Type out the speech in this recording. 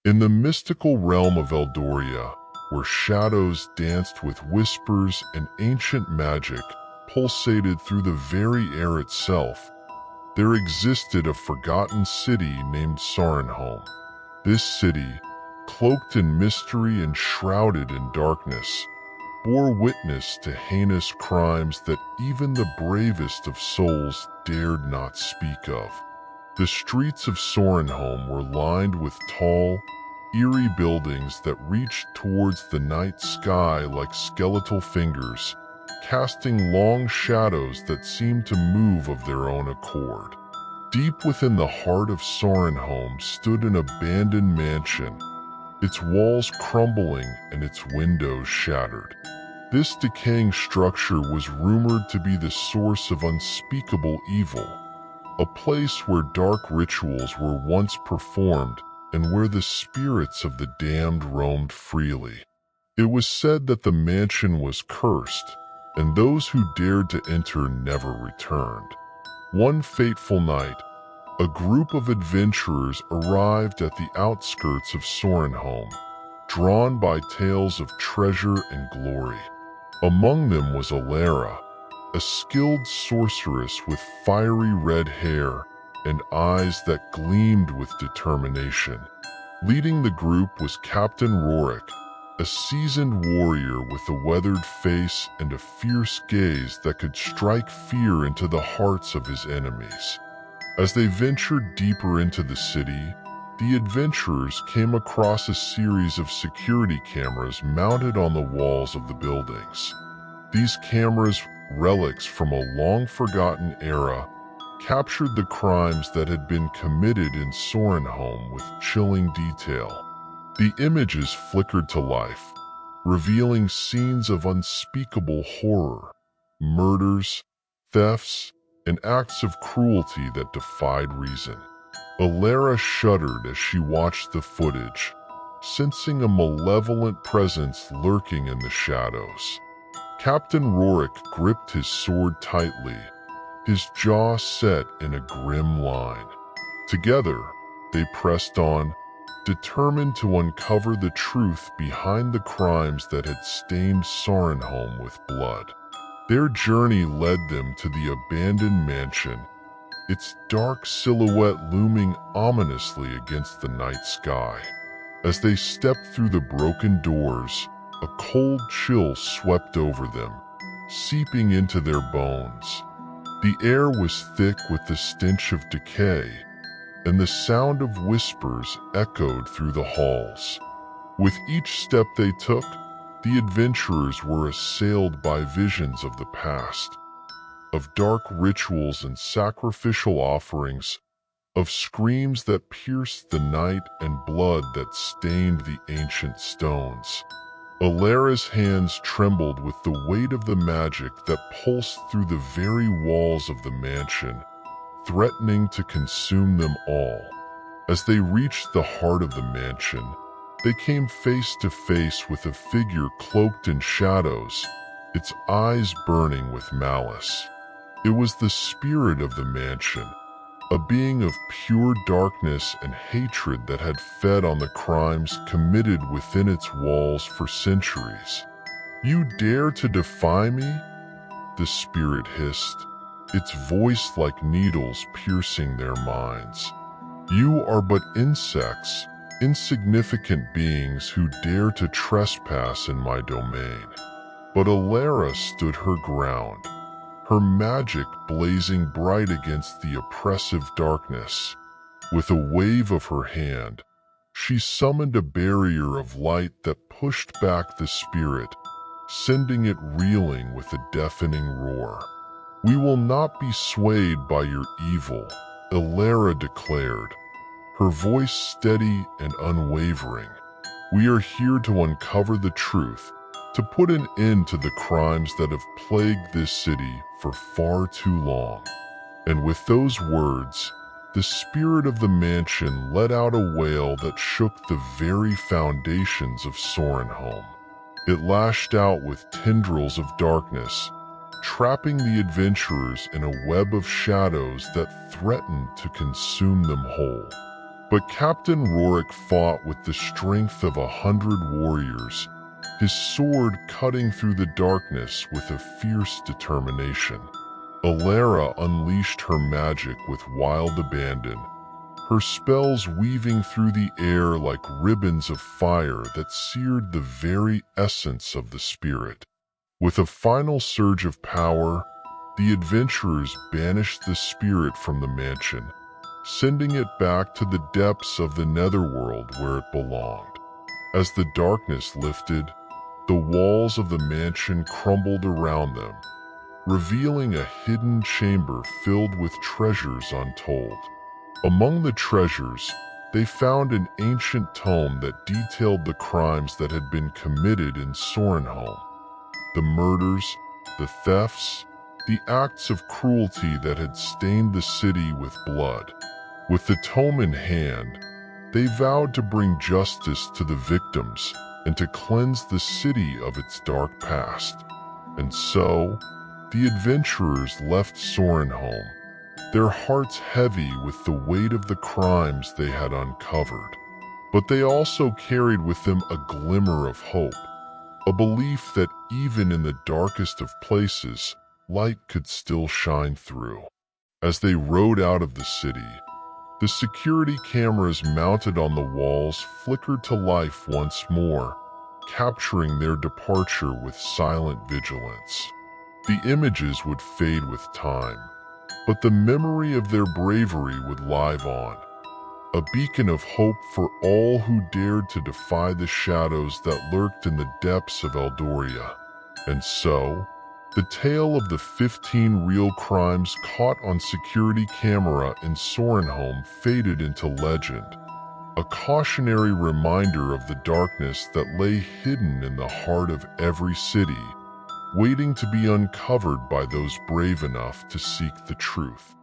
In the mystical realm of Eldoria, where shadows danced with whispers and ancient magic pulsated through the very air itself, there existed a forgotten city named Sarenholm. This city, cloaked in mystery and shrouded in darkness, bore witness to heinous crimes that even the bravest of souls dared not speak of. The streets of Sarenholm were lined with tall, eerie buildings that reached towards the night sky like skeletal fingers, casting long shadows that seemed to move of their own accord. Deep within the heart of Sarenholm stood an abandoned mansion, its walls crumbling and its windows shattered. This decaying structure was rumored to be the source of unspeakable evil, a place where dark rituals were once performed and where the spirits of the damned roamed freely. It was said that the mansion was cursed, and those who dared to enter never returned. One fateful night, a group of adventurers arrived at the outskirts of Sarenholm, drawn by tales of treasure and glory. Among them was Alara, a skilled sorceress with fiery red hair and eyes that gleamed with determination. Leading the group was Captain Rorik, a seasoned warrior with a weathered face and a fierce gaze that could strike fear into the hearts of his enemies. As they ventured deeper into the city, the adventurers came across a series of security cameras mounted on the walls of the buildings. These cameras, relics from a long-forgotten era, captured the crimes that had been committed in Sarenholm with chilling detail. The images flickered to life, revealing scenes of unspeakable horror, murders, thefts, and acts of cruelty that defied reason. Alara shuddered as she watched the footage, sensing a malevolent presence lurking in the shadows. Captain Rorik gripped his sword tightly, his jaw set in a grim line. Together, they pressed on, determined to uncover the truth behind the crimes that had stained Sarenholm with blood. Their journey led them to the abandoned mansion, its dark silhouette looming ominously against the night sky. As they stepped through the broken doors, a cold chill swept over them, seeping into their bones. The air was thick with the stench of decay, and the sound of whispers echoed through the halls. With each step they took, the adventurers were assailed by visions of the past, of dark rituals and sacrificial offerings, of screams that pierced the night and blood that stained the ancient stones. Alara's hands trembled with the weight of the magic that pulsed through the very walls of the mansion, threatening to consume them all. As they reached the heart of the mansion, they came face to face with a figure cloaked in shadows, its eyes burning with malice. It was the spirit of the mansion, a being of pure darkness and hatred that had fed on the crimes committed within its walls for centuries. "You dare to defy me?" the spirit hissed, its voice like needles piercing their minds. "You are but insects, insignificant beings who dare to trespass in my domain." But Alara stood her ground, her magic blazing bright against the oppressive darkness. With a wave of her hand, she summoned a barrier of light that pushed back the spirit, sending it reeling with a deafening roar. "We will not be swayed by your evil," Alara declared, her voice steady and unwavering. "We are here to uncover the truth, to put an end to the crimes that have plagued this city for far too long." And with those words, the spirit of the mansion let out a wail that shook the very foundations of Sarenholm. It lashed out with tendrils of darkness, trapping the adventurers in a web of shadows that threatened to consume them whole. But Captain Rorik fought with the strength of 100 warriors, his sword cutting through the darkness with a fierce determination. Alara unleashed her magic with wild abandon, her spells weaving through the air like ribbons of fire that seared the very essence of the spirit. With a final surge of power, the adventurers banished the spirit from the mansion, sending it back to the depths of the netherworld where it belonged. As the darkness lifted, the walls of the mansion crumbled around them, revealing a hidden chamber filled with treasures untold. Among the treasures, they found an ancient tome that detailed the crimes that had been committed in Sorenholm. The murders, the thefts, the acts of cruelty that had stained the city with blood. With the tome in hand, they vowed to bring justice to the victims and to cleanse the city of its dark past. And so, the adventurers left Sorenholm, their hearts heavy with the weight of the crimes they had uncovered. But they also carried with them a glimmer of hope, a belief that even in the darkest of places, light could still shine through. As they rode out of the city, the security cameras mounted on the walls flickered to life once more, capturing their departure with silent vigilance. The images would fade with time, but the memory of their bravery would live on, a beacon of hope for all who dared to defy the shadows that lurked in the depths of Eldoria. And so, the tale of the 15 real crimes caught on security camera in Sorenholm faded into legend, a cautionary reminder of the darkness that lay hidden in the heart of every city, waiting to be uncovered by those brave enough to seek the truth.